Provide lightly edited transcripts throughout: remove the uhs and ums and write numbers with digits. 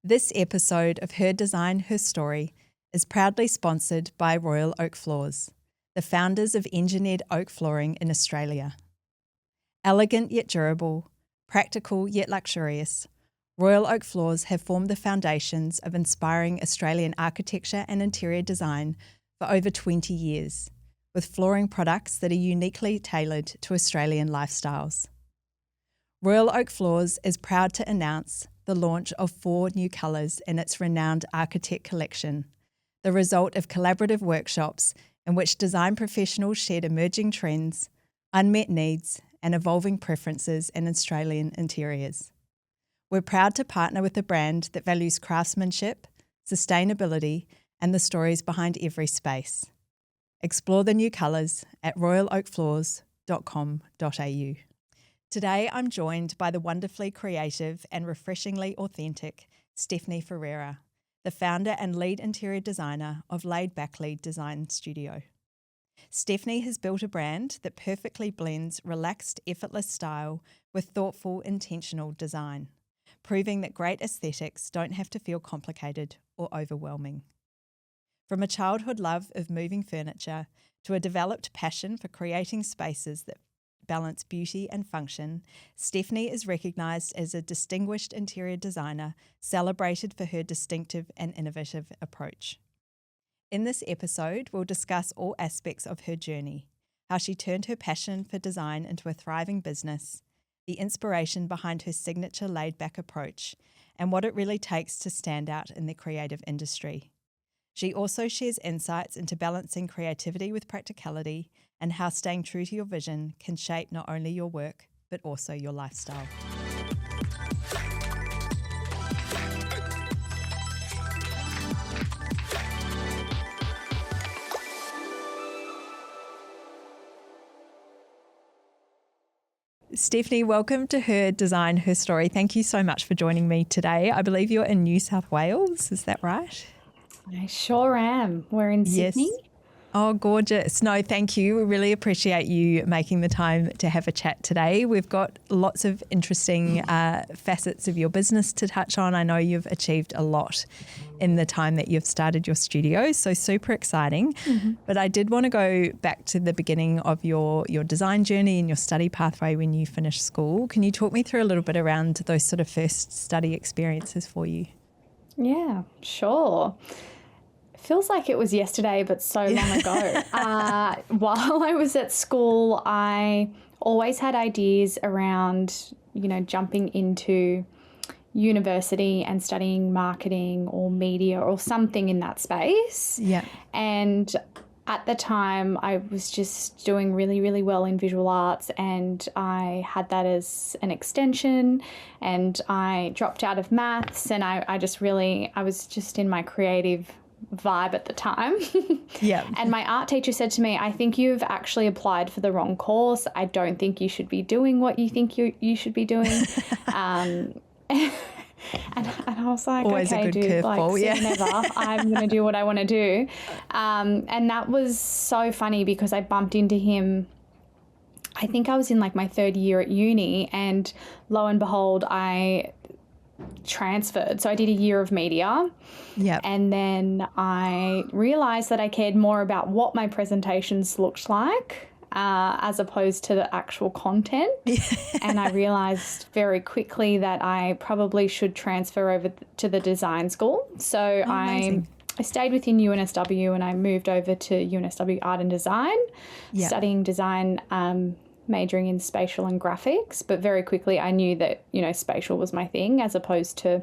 This episode of Her Design, Her Story is proudly sponsored by Royal Oak Floors, the founders of engineered oak flooring in Australia. Elegant yet durable, practical yet luxurious, Royal Oak Floors have formed the foundations of inspiring Australian architecture and interior design for over 20 years, with flooring products that are uniquely tailored to Australian lifestyles. Royal Oak Floors is proud to announce the launch of 4 new colours in its renowned Architect collection, the result of collaborative workshops in which design professionals shared emerging trends, unmet needs, and evolving preferences in Australian interiors. We're proud to partner with a brand that values craftsmanship, sustainability, and the stories behind every space. Explore the new colours at royaloakfloors.com.au. Today, I'm joined by the wonderfully creative and refreshingly authentic Stephanie Ferrara, the founder and lead interior designer of Laid Back Lead Design Studio. Stephanie has built a brand that perfectly blends relaxed, effortless style with thoughtful, intentional design, proving that great aesthetics don't have to feel complicated or overwhelming. From a childhood love of moving furniture to a developed passion for creating spaces that balance beauty and function, Stephanie is recognised as a distinguished interior designer, celebrated for her distinctive and innovative approach. In this episode, we'll discuss all aspects of her journey, how she turned her passion for design into a thriving business, the inspiration behind her signature laid-back approach, and what it really takes to stand out in the creative industry. She also shares insights into balancing creativity with practicality and how staying true to your vision can shape not only your work, but also your lifestyle. Stephanie, welcome to Her Design, Her Story. Thank you so much for joining me today. I believe you're in New South Wales, is that right? I sure am. We're in Sydney. Oh, gorgeous. No, thank you. We really appreciate you making the time to have a chat today. We've got lots of interesting facets of your business to touch on. I know you've achieved a lot in the time that you've started your studio, so super exciting. Mm-hmm. But I did want to go back to the beginning of your design journey and your study pathway when you finished school. Can you talk me through a little bit around those sort of first study experiences for you? Yeah, sure. Feels like it was yesterday, but so long ago. While I was at school, I always had ideas around, jumping into university and studying marketing or media or something in that space. Yeah. And at the time, I was just doing really, really well in visual arts, and I had that as an extension, and I dropped out of maths, and I was just in my creative vibe at the time. Yeah. And my art teacher said to me, I think you've actually applied for the wrong course. I don't think you should be doing what you think you should be doing. And I was like, always okay, a good dude, curveball, yeah. never. I'm going to do what I want to do. And that was so funny because I bumped into him. I think I was in like my 3rd year at uni, and lo and behold, I transferred. So I did a year of media. Yeah. And then I realized that I cared more about what my presentations looked like as opposed to the actual content. And I realized very quickly that I probably should transfer over to the design school. So I stayed within UNSW, and I moved over to UNSW Art and Design, studying design, majoring in spatial and graphics. But very quickly I knew that, spatial was my thing as opposed to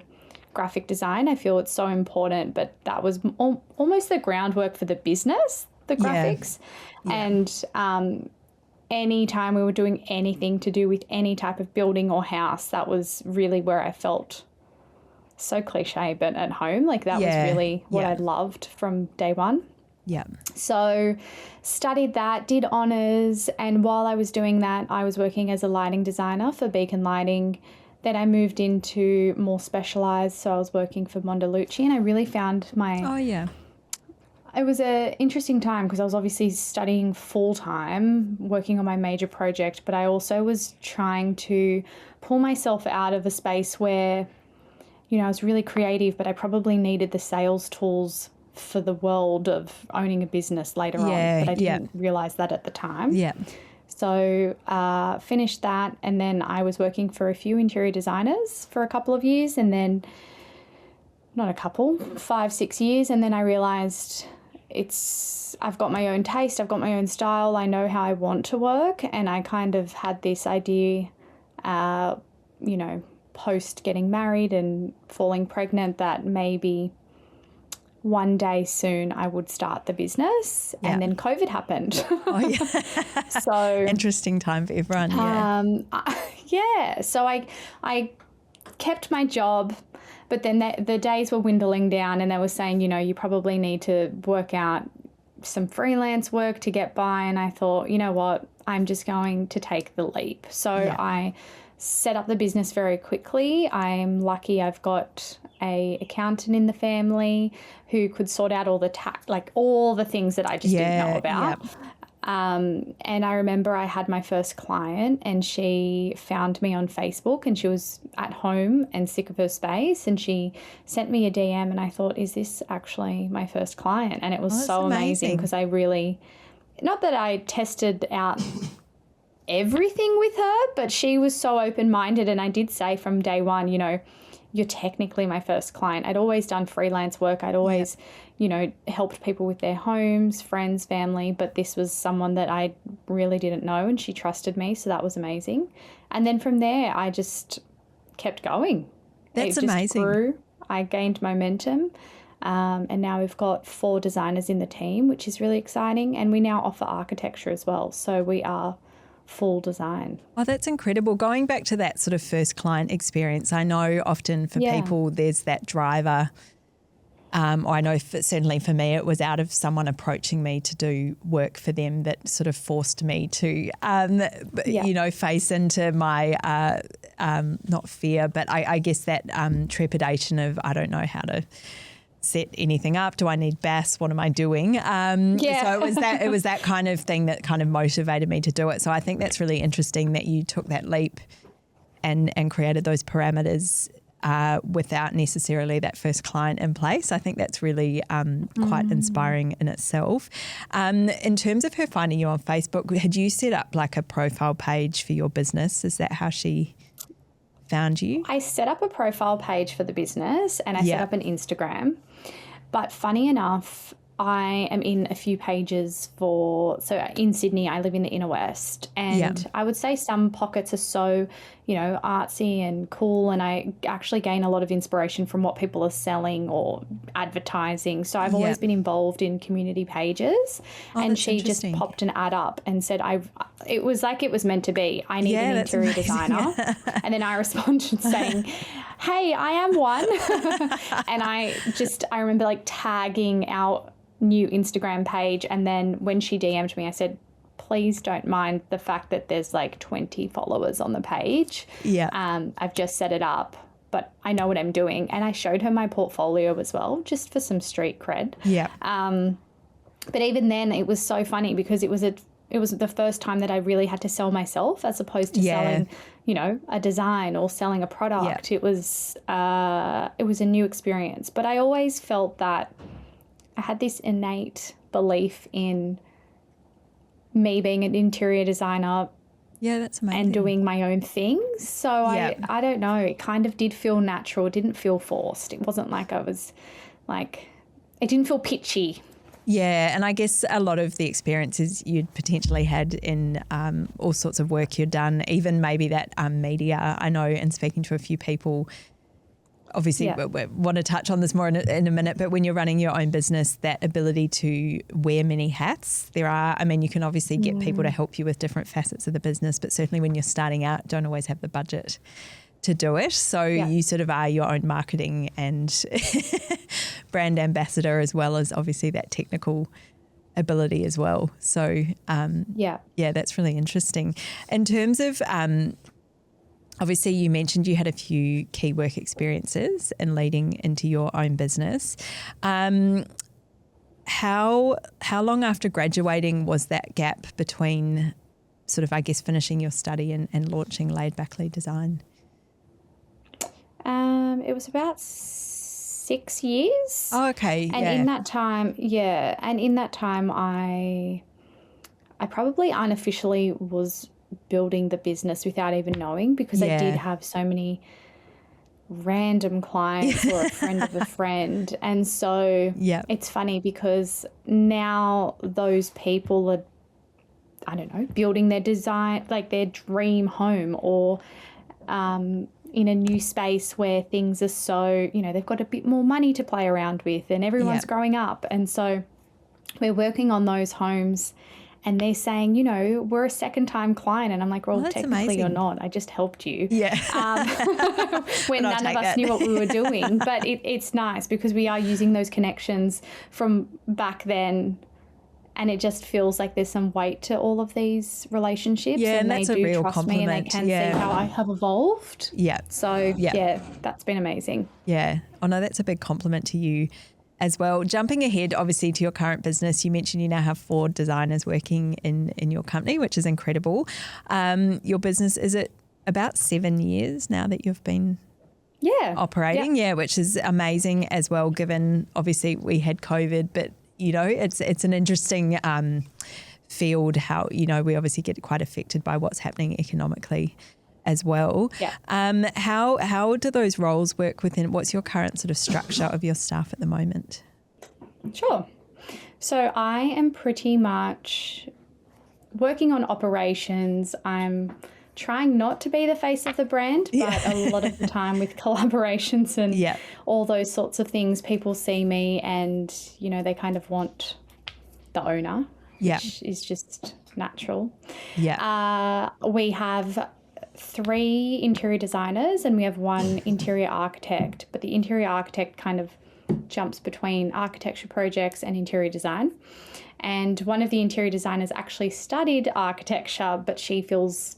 graphic design. I feel it's so important, but that was almost the groundwork for the business, the graphics. Yeah. And any time we were doing anything to do with any type of building or house, that was really where I felt so cliche, but at home. Like that was really what I loved from day one. Yeah. So studied that, did honours, and while I was doing that, I was working as a lighting designer for Beacon Lighting. Then I moved into more specialised, so I was working for Mondellucci, and I really found it was an interesting time because I was obviously studying full-time, working on my major project, but I also was trying to pull myself out of a space where I was really creative, but I probably needed the sales tools for the world of owning a business later on, but I didn't realize that at the time. Yeah. So finished that, and then I was working for a few interior designers for a couple of years, and then not a couple, 5-6 years, and then I realized I've got my own taste, I've got my own style, I know how I want to work, and I kind of had this idea, post getting married and falling pregnant, that maybe one day soon I would start the business, and then COVID happened. Oh, yeah. So interesting time for everyone. So I kept my job, but then the days were dwindling down, and they were saying, you probably need to work out some freelance work to get by. And I thought, you know what, I'm just going to take the leap. So I set up the business very quickly. I'm lucky I've got a accountant in the family who could sort out all the all the things that I just didn't know about. And I remember I had my first client, and she found me on Facebook, and she was at home and sick of her space, and she sent me a DM, and I thought, is this actually my first client? And it was so amazing because I really, not that I tested out everything with her, but she was so open-minded. And I did say from day one, you're technically my first client. I'd always done freelance work. I'd always, helped people with their homes, friends, family, but this was someone that I really didn't know, and she trusted me. So that was amazing. And then from there, I just kept going. That's it amazing. Just grew. I gained momentum. And now we've got 4 designers in the team, which is really exciting. And we now offer architecture as well. So we are full design. Oh, that's incredible. Going back to that sort of first client experience, I know often for people there's that driver, or I know certainly for me it was out of someone approaching me to do work for them that sort of forced me to, face into my, not fear, but I guess that trepidation of I don't know how to set anything up. Do I need BAS? What am I doing? So it was that kind of thing that kind of motivated me to do it. So I think that's really interesting that you took that leap and created those parameters without necessarily that first client in place. I think that's really quite inspiring in itself. In terms of her finding you on Facebook, had you set up like a profile page for your business? Is that how she found you? I set up a profile page for the business, and I set up an Instagram. But funny enough, I am in a few pages so in Sydney, I live in the inner west, and I would say some pockets are so, artsy and cool, and I actually gain a lot of inspiration from what people are selling or advertising. So I've always been involved in community pages, and she just popped an ad up and said, it was like it was meant to be. I need an interior designer. And then I responded saying, hey, I am one. And I remember like tagging our new Instagram page. And then when she DM'd me, I said, please don't mind the fact that there's like 20 followers on the page. I've just set it up, but I know what I'm doing. And I showed her my portfolio as well, just for some street cred. But even then it was so funny because it was the first time that I really had to sell myself as opposed to selling, a design or selling a product. It was a new experience. But I always felt that I had this innate belief in me being an interior designer. Yeah, that's amazing. And doing my own things. So I don't know, it kind of did feel natural. It didn't feel forced. It wasn't like I was like, it didn't feel pitchy. Yeah, and I guess a lot of the experiences you'd potentially had in all sorts of work you'd done, even maybe that media, I know in speaking to a few people, obviously we want to touch on this more in a minute, but when you're running your own business, that ability to wear many hats, you can obviously get people to help you with different facets of the business, but certainly when you're starting out, don't always have the budget to do it. So you sort of are your own marketing and brand ambassador, as well as obviously that technical ability as well. So that's really interesting. In terms of obviously you mentioned you had a few key work experiences in leading into your own business. How long after graduating was that gap between sort of, I guess, finishing your study and launching Laid Back Lead Design? It was about 6 years. Oh, okay. And in that time, I probably unofficially was building the business without even knowing, because I did have so many random clients or a friend of a friend. And so it's funny because now those people are, I don't know, building their design, like their dream home, or in a new space where things are so, they've got a bit more money to play around with and everyone's growing up. And so we're working on those homes and they're saying, we're a second time client. And I'm like, well, technically amazing. you're not. I just helped you. Yeah. When none of us knew what we were doing. But it's nice because we are using those connections from back then. And it just feels like there's some weight to all of these relationships. Yeah, and that's they a do real trust compliment. me and they can see how I have evolved. Yeah. So, that's been amazing. Yeah. Oh, no, that's a big compliment to you as well. Jumping ahead, obviously, to your current business, you mentioned you now have 4 designers working in your company, which is incredible. Your business, is it about 7 years now that you've been operating? Yeah, which is amazing as well, given obviously we had COVID, but it's an interesting field how, we obviously get quite affected by what's happening economically as well. Yeah. How do those roles work within, what's your current sort of structure of your staff at the moment? Sure. So I am pretty much working on operations. I'm trying not to be the face of the brand, but a lot of the time with collaborations and all those sorts of things, people see me and, they kind of want the owner, which is just natural. Yeah. We have 3 interior designers and we have 1 interior architect, but the interior architect kind of jumps between architecture projects and interior design. And one of the interior designers actually studied architecture, but she feels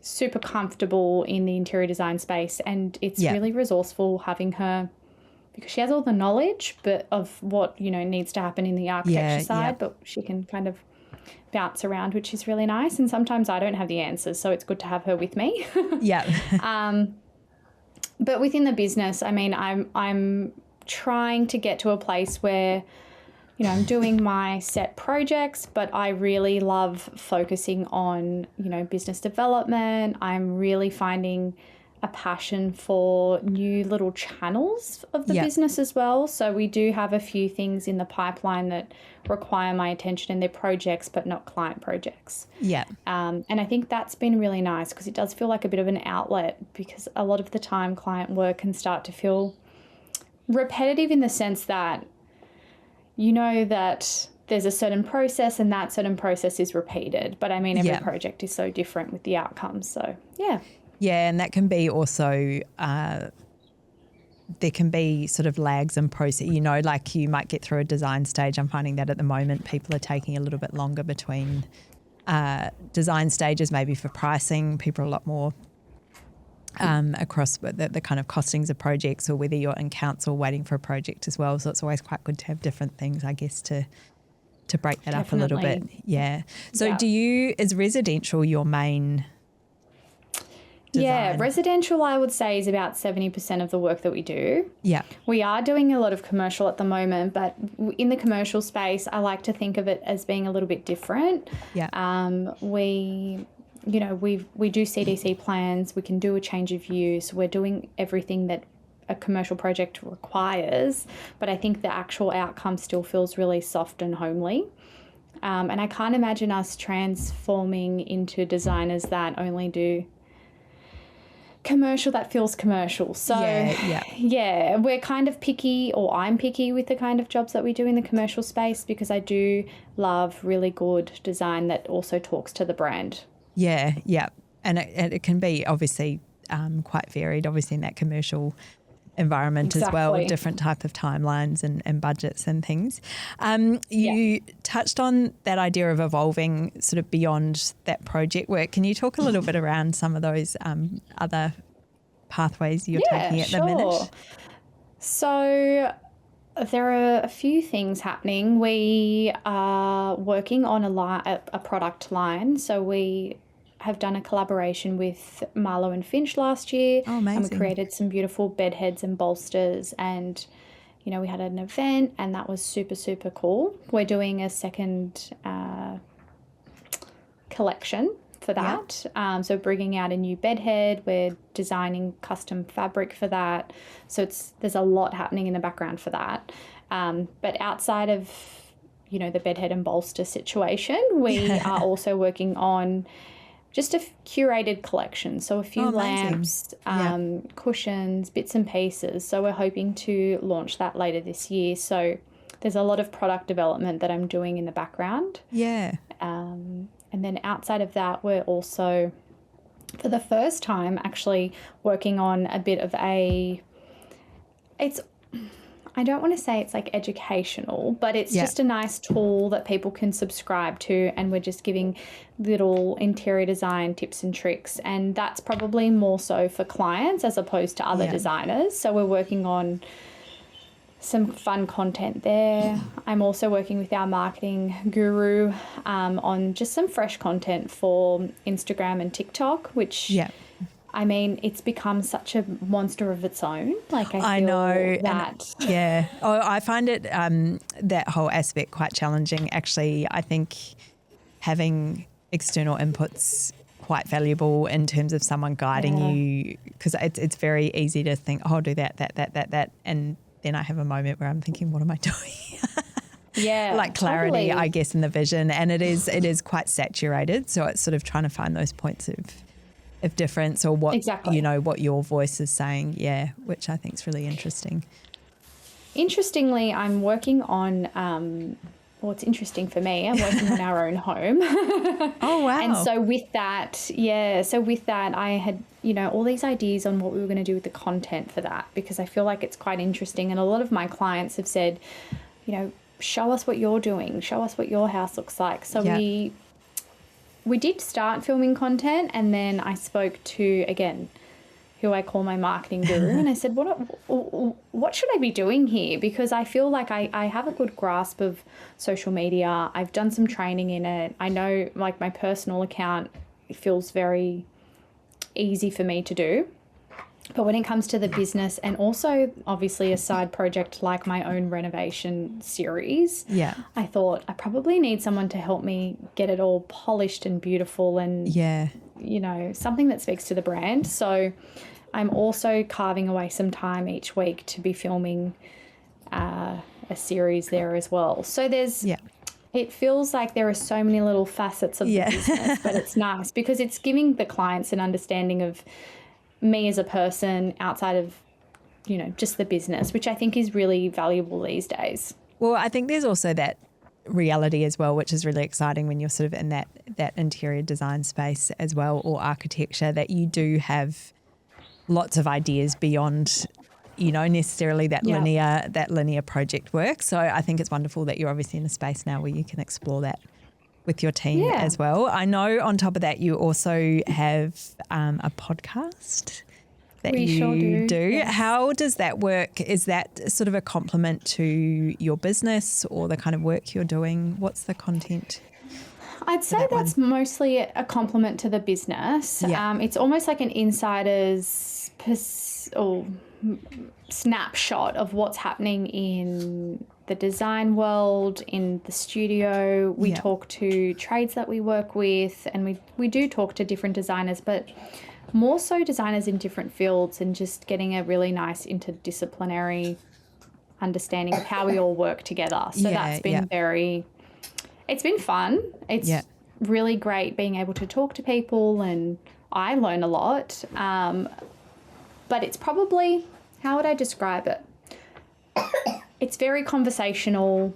super comfortable in the interior design space, and it's really resourceful having her because she has all the knowledge but of what needs to happen in the architecture side, but she can kind of bounce around, which is really nice. And sometimes I don't have the answers, so it's good to have her with me. But within the business, I mean, I'm trying to get to a place where I'm doing my set projects, but I really love focusing on, business development. I'm really finding a passion for new little channels of the business as well. So we do have a few things in the pipeline that require my attention, and they're projects, but not client projects. Yeah. And I think that's been really nice because it does feel like a bit of an outlet, because a lot of the time client work can start to feel repetitive in the sense that that there's a certain process and that certain process is repeated. But I mean, every project is so different with the outcomes. So, yeah. Yeah, and that can be also, there can be sort of lags in process, like you might get through a design stage. I'm finding that at the moment people are taking a little bit longer between design stages, maybe for pricing. People are a lot more across the kind of costings of projects, or whether you're in council waiting for a project as well. So it's always quite good to have different things, I guess, to break that up a little bit. Yeah. So is residential your main design? Yeah, residential I would say is about 70% of the work that we do. Yeah. We are doing a lot of commercial at the moment, but in the commercial space, I like to think of it as being a little bit different. Yeah. We do CDC plans, we can do a change of use, we're doing everything that a commercial project requires, but I think the actual outcome still feels really soft and homely. And I can't imagine us transforming into designers that only do commercial that feels commercial. So we're kind of picky, or I'm picky with the kind of jobs that we do in the commercial space, because I do love really good design that also talks to the brand. Yeah, yeah. And it can be obviously quite varied, obviously, in that commercial environment as well, with different type of timelines and budgets and things. You touched on that idea of evolving sort of beyond that project work. Can you talk a little bit around some of those other pathways you're taking at the minute? So there are a few things happening. We are working on a product line. So we have done a collaboration with Marlowe and Finch last year. Oh, amazing. And we created some beautiful bed heads and bolsters, and we had an event, and that was super, super cool. We're doing a second collection for that. So bringing out a new bed head. We're designing custom fabric for that. So there's a lot happening in the background for that. But outside of, the bed head and bolster situation, we are also working on just a curated collection. So a few lamps, cushions, bits and pieces. So we're hoping to launch that later this year. So there's a lot of product development that I'm doing in the background. Yeah. And then outside of that, we're also, for the first time, actually working on a bit of I don't want to say it's like educational, but it's just a nice tool that people can subscribe to, and we're just giving little interior design tips and tricks, and that's probably more so for clients as opposed to other designers. So we're working on some fun content there. I'm also working with our marketing guru on just some fresh content for Instagram and TikTok, which I mean, it's become such a monster of its own. Like I know that. I find it that whole aspect quite challenging. Actually, I think having external inputs quite valuable in terms of someone guiding you, because it's very easy to think, oh, I'll do that, and then I have a moment where I'm thinking, what am I doing? Like clarity, totally. I guess, in the vision, and it is quite saturated. So it's sort of trying to find those points of difference, or what what your voice is saying, which I think is really interesting. Interestingly, I'm working on it's interesting for me, I'm working on our own home. Oh wow. And so with that I had all these ideas on what we were going to do with the content for that, because I feel like it's quite interesting, and a lot of my clients have said, show us what you're doing, show us what your house looks like. So we did start filming content, and then I spoke to, again, who I call my marketing guru, and I said, what should I be doing here? Because I feel like I have a good grasp of social media. I've done some training in it. I know, like, my personal account feels very easy for me to do. But when it comes to the business, and also obviously a side project like my own renovation series, I thought I probably need someone to help me get it all polished and beautiful, and something that speaks to the brand. So I'm also carving away some time each week to be filming a series there as well. So it feels like there are so many little facets of the business, but it's nice because it's giving the clients an understanding of me as a person outside of, just the business, which I think is really valuable these days. Well, I think there's also that reality as well, which is really exciting when you're sort of in that interior design space as well, or architecture, that you do have lots of ideas beyond, necessarily that linear project work. So I think it's wonderful that you're obviously in a space now where you can explore that with your team as well. I know on top of that you also have a podcast that we you do. Yes. How does that work? Is that sort of a complement to your business or the kind of work you're doing? What's the content? I'd say that's mostly a compliment to the business. It's almost like an insider's snapshot of what's happening in the design world, in the studio. We talk to trades that we work with, and we do talk to different designers, but more so designers in different fields, and just getting a really nice interdisciplinary understanding of how we all work together. So that's been it's been fun. It's really great being able to talk to people, and I learn a lot. But it's probably, how would I describe it? It's very conversational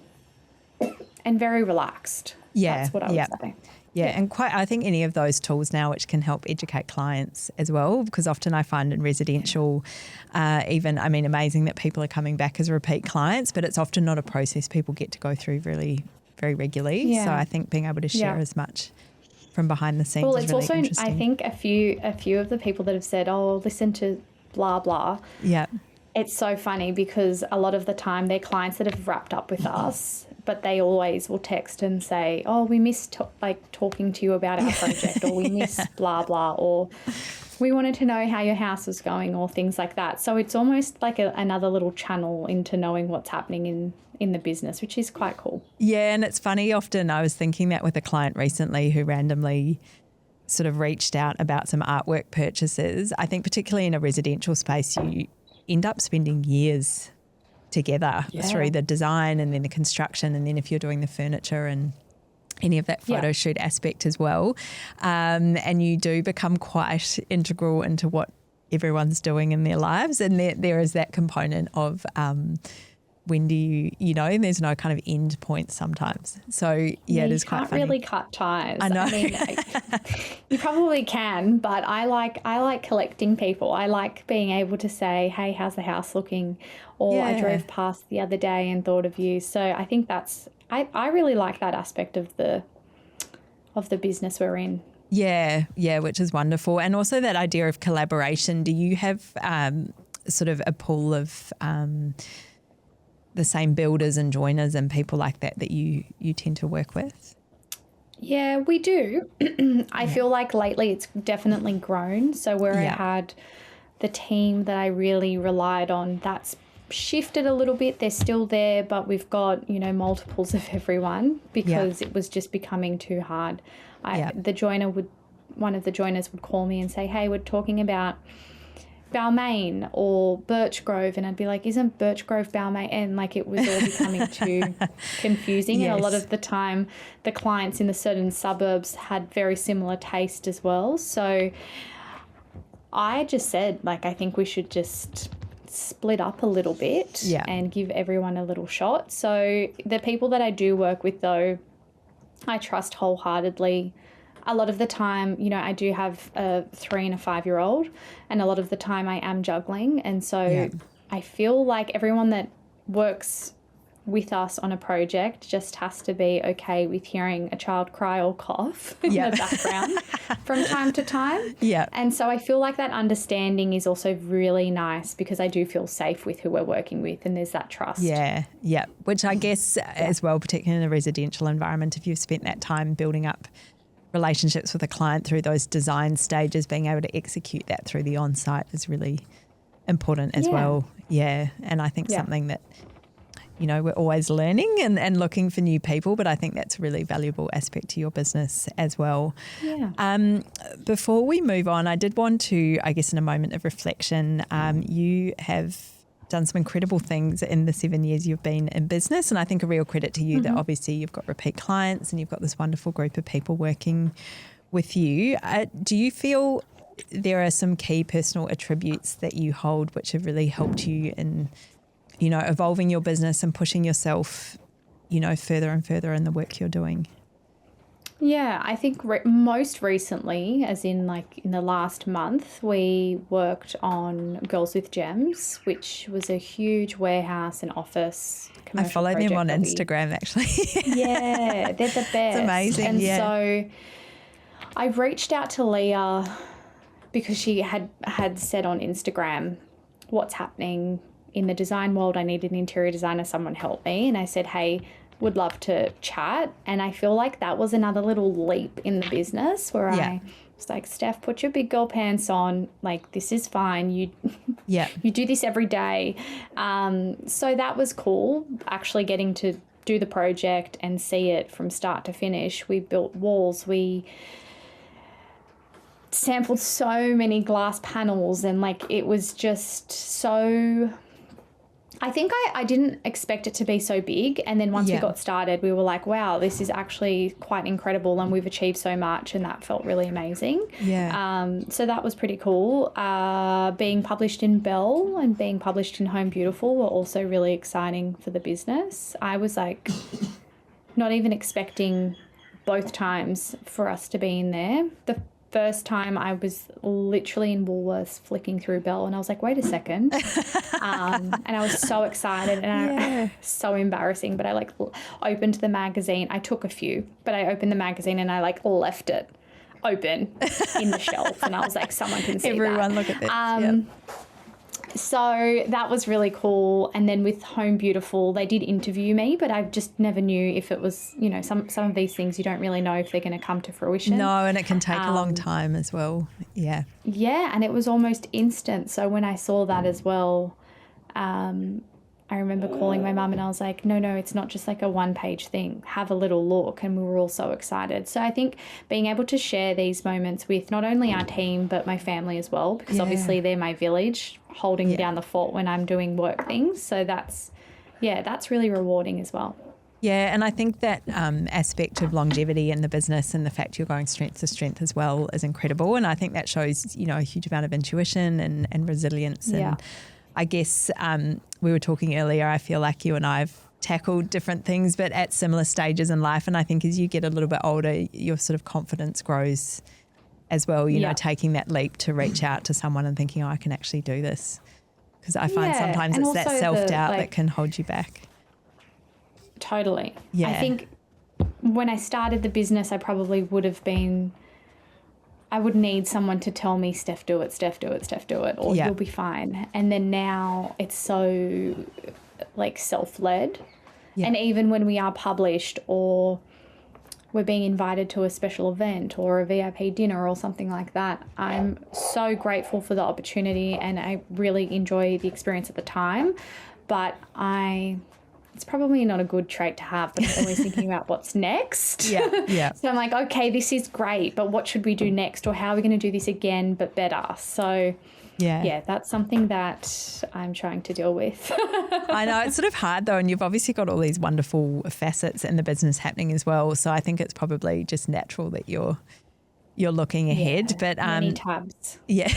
and very relaxed. That's what I would say. And I think any of those tools now which can help educate clients as well, because often I find in residential, amazing that people are coming back as repeat clients, but it's often not a process people get to go through really very regularly. So I think being able to share as much from behind the scenes is really interesting. Also, I think a few of the people that have said, oh, listen to blah, blah. It's so funny because a lot of the time they're clients that have wrapped up with us, but they always will text and say, oh, we miss talking to you about our project, or we miss blah, blah, or we wanted to know how your house was going, or things like that. So it's almost like another little channel into knowing what's happening in the business, which is quite cool. Yeah, and it's funny, often I was thinking that with a client recently who randomly sort of reached out about some artwork purchases. I think particularly in a residential space, you end up spending years together through the design and then the construction, and then if you're doing the furniture and any of that photo shoot aspect as well. And you do become quite integral into what everyone's doing in their lives. And there is that component of when do you know, there's no kind of end point sometimes. So, yeah, it is quite funny. You can't really cut ties. I know. I mean, you probably can, but I like collecting people. I like being able to say, hey, how's the house looking? Or I drove past the other day and thought of you. So I think I really like that aspect of the business we're in. Yeah, which is wonderful. And also that idea of collaboration. Do you have sort of a pool of the same builders and joiners and people like that you tend to work with? Yeah, we do. I feel like lately it's definitely grown. So where I had the team that I really relied on, that's shifted a little bit. They're still there, but we've got, multiples of everyone because it was just becoming too hard. One of the joiners would call me and say, hey, we're talking about Balmain or Birchgrove, and I'd be like, isn't Birchgrove Balmain? And it was all becoming too confusing. And a lot of the time the clients in the certain suburbs had very similar taste as well. So I just said, I think we should just split up a little bit and give everyone a little shot. So the people that I do work with, though, I trust wholeheartedly. A lot of the time, I do have a 3 and a 5-year-old, and a lot of the time I am juggling. And so I feel like everyone that works with us on a project just has to be okay with hearing a child cry or cough in the background from time to time. Yeah. And so I feel like that understanding is also really nice because I do feel safe with who we're working with, and there's that trust. Yeah. Which I guess as well, particularly in a residential environment, if you've spent that time building up relationships with a client through those design stages, being able to execute that through the on-site is really important as well. Yeah. And I think something that, we're always learning and looking for new people, but I think that's a really valuable aspect to your business as well. Yeah. Before we move on, I did want to, I guess in a moment of reflection, you have done some incredible things in the 7 years you've been in business, and I think a real credit to you that obviously you've got repeat clients and you've got this wonderful group of people working with you. Do you feel there are some key personal attributes that you hold which have really helped you in evolving your business and pushing yourself further and further in the work you're doing? Yeah, I think most recently, as in in the last month, we worked on Girls with Gems, which was a huge warehouse and office commercial I follow them on Instagram, actually. Yeah, they're the best. It's amazing, and so I reached out to Leah because she had said on Instagram, what's happening in the design world? I need an interior designer, someone help me. And I said, hey, would love to chat. And I feel like that was another little leap in the business where I was like, Steph, put your big girl pants on. This is fine. You do this every day. So that was cool, actually getting to do the project and see it from start to finish. We built walls. We sampled so many glass panels, and it was just so... I think I didn't expect it to be so big, and then once we got started, we were like, wow, this is actually quite incredible, and we've achieved so much, and that felt really amazing. So that was pretty cool. Being published in Belle and being published in Home Beautiful were also really exciting for the business. I was not even expecting both times for us to be in there. The first time I was literally in Woolworths flicking through Belle, and I was like, wait a second. And I was so excited, and so embarrassing, but I opened the magazine. I took a few, but I opened the magazine and I left it open in the shelf, and I was like, someone can see everyone that. Look at this. So that was really cool. And then with Home Beautiful, they did interview me, but I just never knew if it was, you know, some of these things you don't really know if they're going to come to fruition. No, and it can take a long time as well. Yeah. Yeah, and it was almost instant. So when I saw that as well, I remember calling my mum and I was like, no, it's not just like a one-page thing. Have a little look. And we were all so excited. So I think being able to share these moments with not only our team, but my family as well, because obviously they're my village, holding down the fort when I'm doing work things. So that's really rewarding as well. Yeah, and I think that aspect of longevity in the business and the fact you're going strength to strength as well is incredible. And I think that shows, you know, a huge amount of intuition and resilience. And I guess we were talking earlier, I feel like you and I have tackled different things, but at similar stages in life. And I think as you get a little bit older, your sort of confidence grows as well, you know, taking that leap to reach out to someone and thinking, oh, I can actually do this. Because I find sometimes it's that self-doubt that can hold you back. Totally. Yeah. I think when I started the business, I probably would have been, I would need someone to tell me, Steph, do it, or you'll be fine. And then now it's so like self-led. Yeah. And even when we are published or we're being invited to a special event or a VIP dinner or something like that, I'm so grateful for the opportunity and I really enjoy the experience at the time. But it's probably not a good trait to have, but I'm always thinking about what's next. Yeah. So I'm like, okay, this is great, but what should we do next? Or how are we going to do this again, but better? So yeah, that's something that I'm trying to deal with. I know it's sort of hard though, and you've obviously got all these wonderful facets in the business happening as well. So I think it's probably just natural that you're looking ahead. But many tabs. Yeah.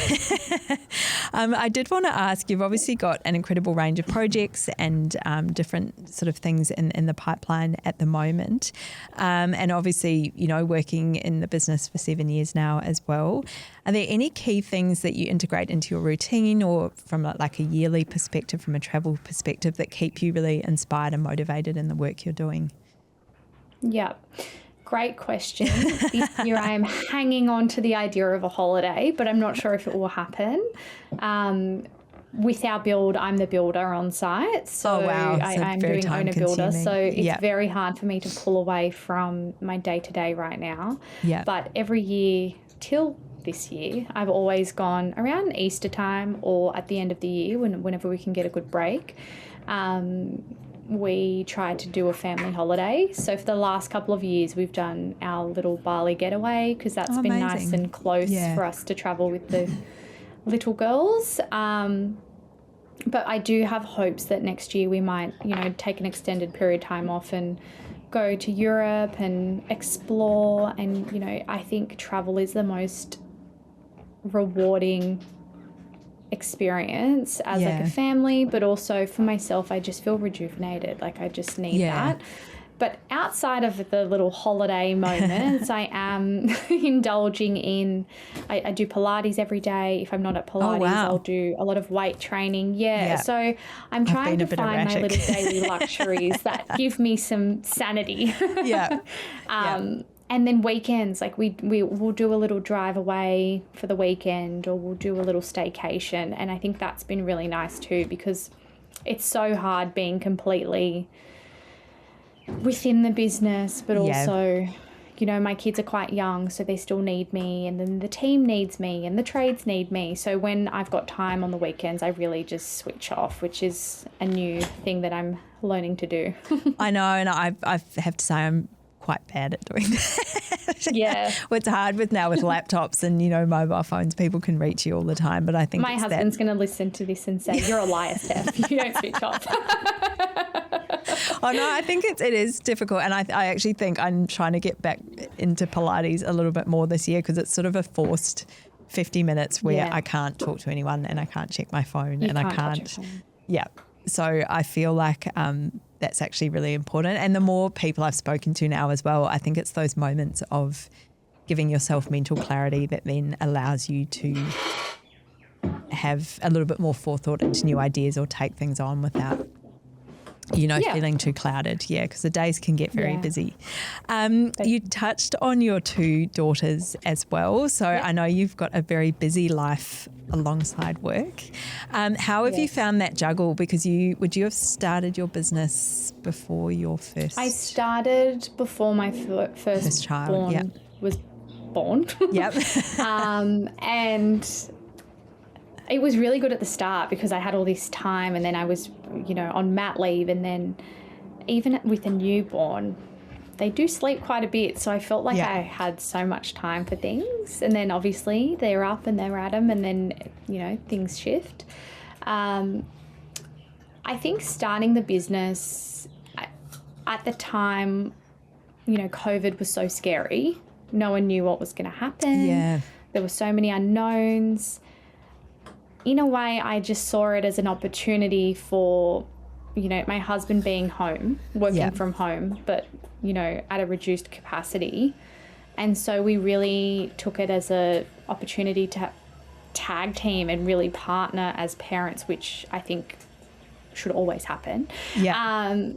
I did want to ask, you've obviously got an incredible range of projects and different sort of things in the pipeline at the moment. And obviously, you know, working in the business for 7 years now as well. Are there any key things that you integrate into your routine or from like a yearly perspective, from a travel perspective, that keep you really inspired and motivated in the work you're doing? Yeah. Great question. This year I am hanging on to the idea of a holiday, but I'm not sure if it will happen. With our build, I'm the builder on site. So I'm doing owner builder. So it's very hard for me to pull away from my day-to-day right now. Yeah. But every year till this year, I've always gone around Easter time or at the end of the year whenever we can get a good break. We try to do a family holiday. So for the last couple of years, we've done our little Bali getaway because that's been nice and close for us to travel with the little girls. But I do have hopes that next year we might, you know, take an extended period of time off and go to Europe and explore. And, you know, I think travel is the most rewarding experience as like a family, but also for myself, I just feel rejuvenated. Like I just need that. But outside of the little holiday moments, I am indulging in, I do Pilates every day. If I'm not at Pilates, I'll do a lot of weight training. So I'm trying to find my little daily luxuries that give me some sanity. And then weekends, like we'll do a little drive away for the weekend or we'll do a little staycation. And I think that's been really nice too, because it's so hard being completely within the business, but also, you know, my kids are quite young, so they still need me, and then the team needs me and the trades need me. So when I've got time on the weekends, I really just switch off, which is a new thing that I'm learning to do. I know, and I have to say I'm quite bad at doing that. Well, it's hard with laptops and, you know, mobile phones. People can reach you all the time, but I think my husband's going to listen to this and say, you're a liar, Steph. You don't switch off. Oh, no, I think it is difficult. And I actually think I'm trying to get back into Pilates a little bit more this year because it's sort of a forced 50 minutes where I can't talk to anyone and I can't check my phone I can't. Yeah. So I feel like that's actually really important. And the more people I've spoken to now as well, I think it's those moments of giving yourself mental clarity that then allows you to have a little bit more forethought into new ideas or take things on without, feeling too clouded. Yeah, because the days can get very busy. You touched on your 2 daughters as well. So I know you've got a very busy life alongside work. How have you found that juggle? Because would you have started your business before your first? I started before my first child was born. Yep. And it was really good at the start because I had all this time, and then I was, on mat leave, and then even with a newborn, they do sleep quite a bit. So I felt like I had so much time for things. And then obviously they're up and they're at them, and then, things shift. I think starting the business at the time, COVID was so scary. No one knew what was going to happen. Yeah. There were so many unknowns. In a way, I just saw it as an opportunity for, my husband being home, working from home, but, at a reduced capacity. And so we really took it as an opportunity to tag team and really partner as parents, which I think should always happen. Yeah.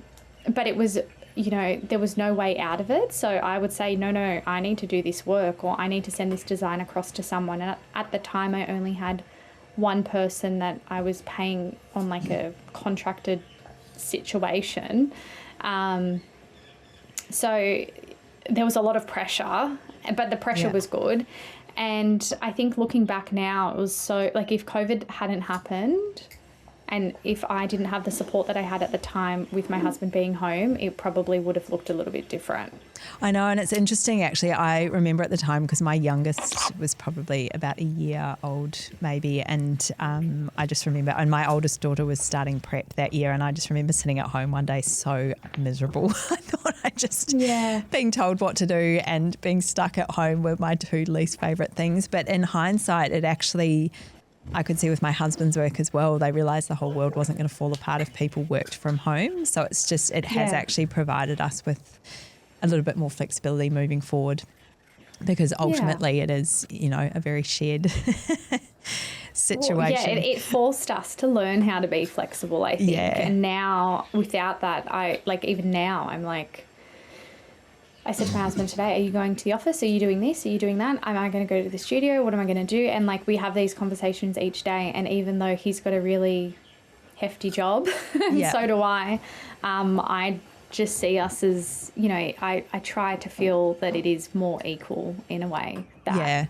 But it was, there was no way out of it. So I would say, no, I need to do this work, or I need to send this design across to someone. And at the time, I only had one person that I was paying on like a contracted situation. So there was a lot of pressure, but the pressure was good. And I think looking back now, it was so, like, if COVID hadn't happened, and if I didn't have the support that I had at the time with my husband being home, it probably would have looked a little bit different. I know, and it's interesting actually. I remember at the time, because my youngest was probably about a year old maybe, and I just remember, and my oldest daughter was starting prep that year, and I just remember sitting at home one day so miserable. I thought being told what to do and being stuck at home were my 2 least favourite things. But in hindsight, it actually, I could see with my husband's work as well, they realised the whole world wasn't going to fall apart if people worked from home. So it's just, it has actually provided us with a little bit more flexibility moving forward, because ultimately it is, a very shared situation. Well, it forced us to learn how to be flexible, I think. Yeah. And now without that, even now, I'm like, I said to my husband today, are you going to the office? Are you doing this? Are you doing that? Am I going to go to the studio? What am I going to do? And we have these conversations each day. And even though he's got a really hefty job, and so do I just see us as, I try to feel that it is more equal in a way that,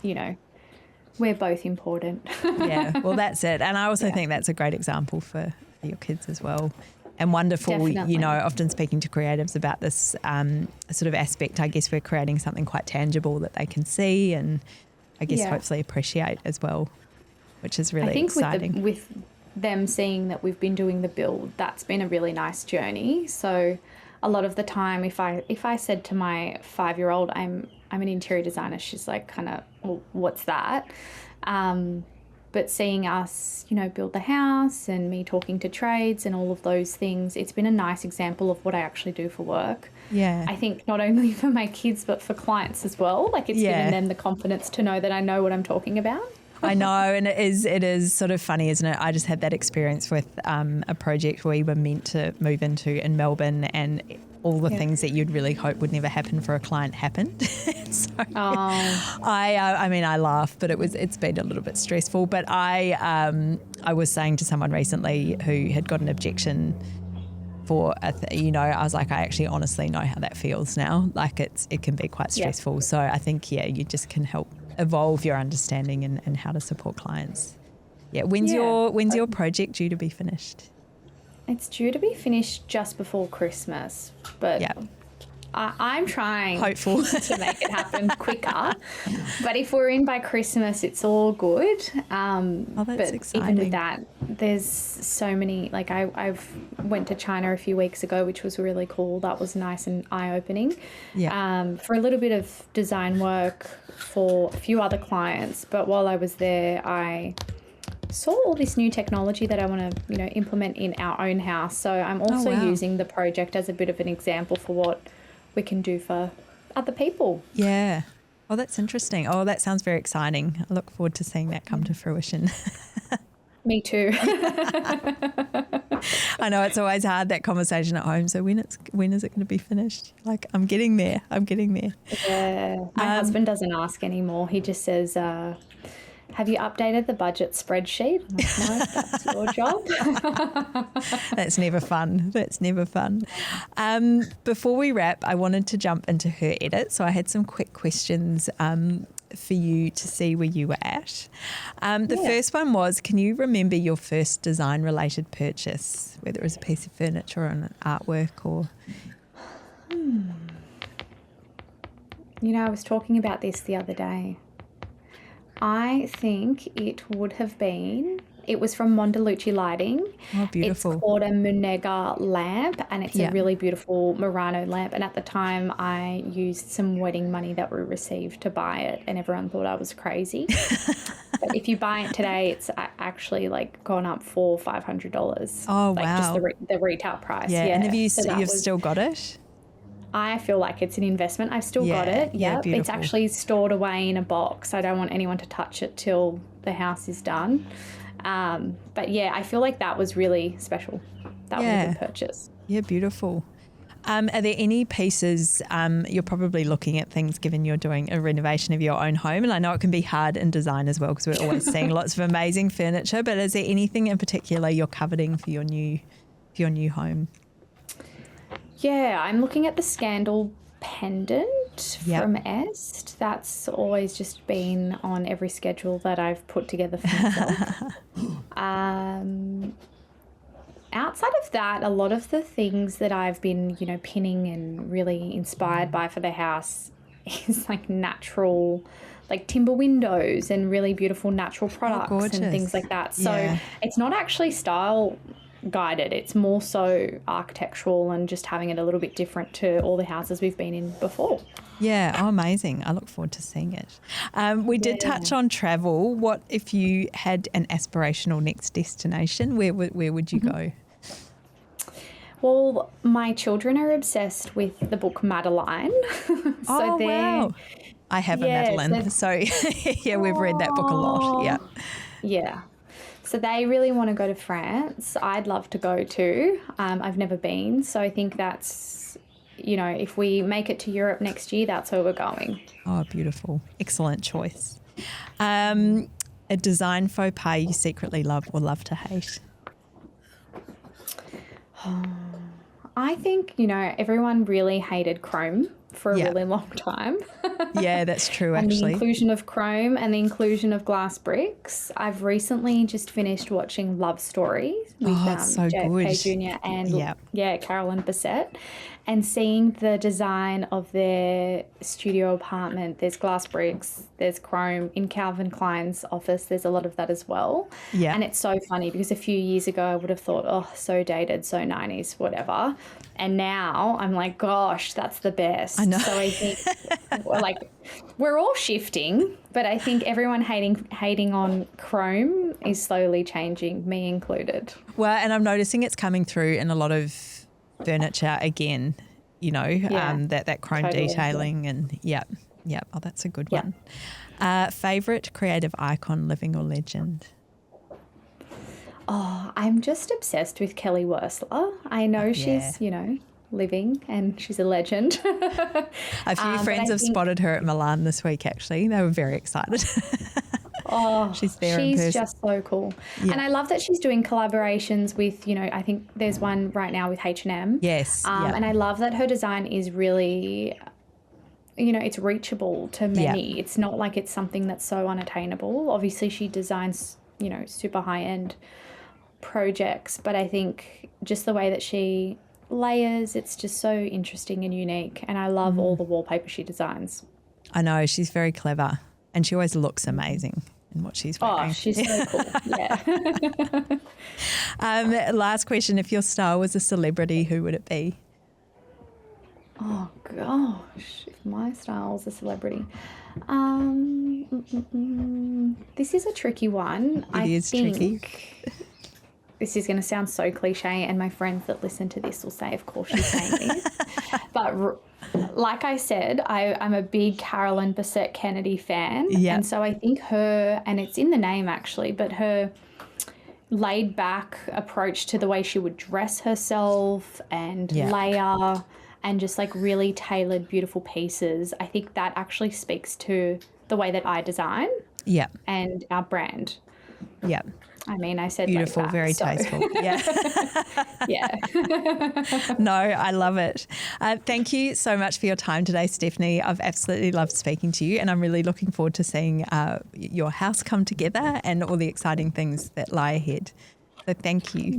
we're both important. Yeah, well, that's it. And I also think that's a great example for your kids as well. And wonderful, Definitely. Often speaking to creatives about this sort of aspect, I guess we're creating something quite tangible that they can see and I guess hopefully appreciate as well, which is really exciting. I think with them seeing that we've been doing the build, that's been a really nice journey. So a lot of the time, if I said to my 5-year-old, I'm an interior designer, she's like, kind of, well, what's that? But seeing us, build the house and me talking to trades and all of those things, it's been a nice example of what I actually do for work. Yeah. I think not only for my kids, but for clients as well. Like, it's given them the confidence to know that I know what I'm talking about. I know, and it is sort of funny, isn't it? I just had that experience with a project we were meant to move into in Melbourne, and all the things that you'd really hope would never happen for a client happened. So I laugh, but it's been a little bit stressful. But I was saying to someone recently who had got an objection for I was like, I actually honestly know how that feels now. Like, it can be quite stressful. So I think you just can help evolve your understanding and how to support clients. Yeah. When's your project due to be finished? It's due to be finished just before Christmas, but I'm trying hopeful to make it happen quicker. But if we're in by Christmas, it's all good. That's but exciting. Even with that, there's so many. Like, I've went to China a few weeks ago, which was really cool. That was nice and eye-opening. Yeah. For a little bit of design work for a few other clients, but while I was there, I saw all this new technology that I want to, implement in our own house. So I'm also using the project as a bit of an example for what we can do for other people. Yeah. Oh, that's interesting. Oh, that sounds very exciting. I look forward to seeing that come to fruition. Me too. I know it's always hard, that conversation at home. So when is it going to be finished? Like, I'm getting there. Yeah. My husband doesn't ask anymore. He just says, have you updated the budget spreadsheet? I'm like, no, that's your job. That's never fun. Before we wrap, I wanted to jump into her edit. So I had some quick questions for you to see where you were at. The first one was, can you remember your first design-related purchase, whether it was a piece of furniture or an artwork or... You know, I was talking about this the other day. I think it would have been, it was from Mondellucci Lighting. Oh, beautiful. It's called a Munega lamp, and it's a really beautiful Murano lamp. And at the time, I used some wedding money that we received to buy it, and everyone thought I was crazy. But if you buy it today, it's actually like gone up $400 or $500. Oh, like wow. Just the retail price. Yeah. And have you've still got it? I feel like it's an investment. I've still got it. Yeah, Yep. It's actually stored away in a box. I don't want anyone to touch it till the house is done. But yeah, I feel like that was really special. That was a good purchase. Yeah, beautiful. Are there any pieces, you're probably looking at things given you're doing a renovation of your own home, and I know it can be hard in design as well because we're always seeing lots of amazing furniture, but is there anything in particular you're coveting for your new home? Yeah, I'm looking at the Scandal pendant from Est. That's always just been on every schedule that I've put together for myself. Outside of that, a lot of the things that I've been, pinning and really inspired by for the house is like natural, like timber windows and really beautiful natural products and things like that. So it's not actually style guided. It's more so architectural and just having it a little bit different to all the houses we've been in before. Yeah, amazing. I look forward to seeing it. We did touch on travel. What if you had an aspirational next destination? Where would you go? Well, my children are obsessed with the book Madeline. Wow. I have a Madeline. So we've read that book a lot. Yeah. Yeah. So they really want to go to France. I'd love to go too. I've never been. So I think that's, if we make it to Europe next year, that's where we're going. Oh, beautiful. Excellent choice. A design faux pas you secretly love or love to hate? I think, everyone really hated chrome for a really long time. Yeah, that's true, and actually. the inclusion of chrome and the inclusion of glass bricks. I've recently just finished watching Love Story with JFK Jr. and Carolyn Bessette, and seeing the design of their studio apartment. There's glass bricks, there's chrome. In Calvin Klein's office, there's a lot of that as well. Yeah. And it's so funny because a few years ago I would have thought, oh, so dated, so 90s, whatever. And now I'm like, gosh, that's the best. I know. So I think we're all shifting, but I think everyone hating on chrome is slowly changing, me included. Well, and I'm noticing it's coming through in a lot of furniture again, that chrome detailing and oh, that's a good one. Favourite creative icon, living or legend? Oh, I'm just obsessed with Kelly Wearstler. I know she's, living and she's a legend. A few friends have spotted her at Milan this week, actually. They were very excited. Oh, she's there in person. She's just so cool. Yeah. And I love that she's doing collaborations with, I think there's one right now with H&M. Yes. And I love that her design is really, it's reachable to many. It's not like it's something that's so unattainable. Obviously, she designs, super high-end projects, but I think just the way that she layers, it's just so interesting and unique. And I love all the wallpaper she designs. I know, she's very clever and she always looks amazing in what she's wearing. Oh, she's so cool. Yeah. Last question, if your star was a celebrity, who would it be? Oh gosh, if my star was a celebrity. This is a tricky one. It is tricky. This is going to sound so cliche, and my friends that listen to this will say, of course she's saying this. But like I said, I'm a big Carolyn Bessette Kennedy fan. Yep. And so I think her, and it's in the name actually, but her laid back approach to the way she would dress herself and layer and just like really tailored, beautiful pieces. I think that actually speaks to the way that I design and our brand. Yeah. I mean, I said beautiful, back, very so. tasteful. Yeah. Yeah. No, I love it. Thank you so much for your time today, Stephanie. I've absolutely loved speaking to you, and I'm really looking forward to seeing your house come together and all the exciting things that lie ahead. So thank you.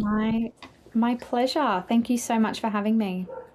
My pleasure. Thank you so much for having me.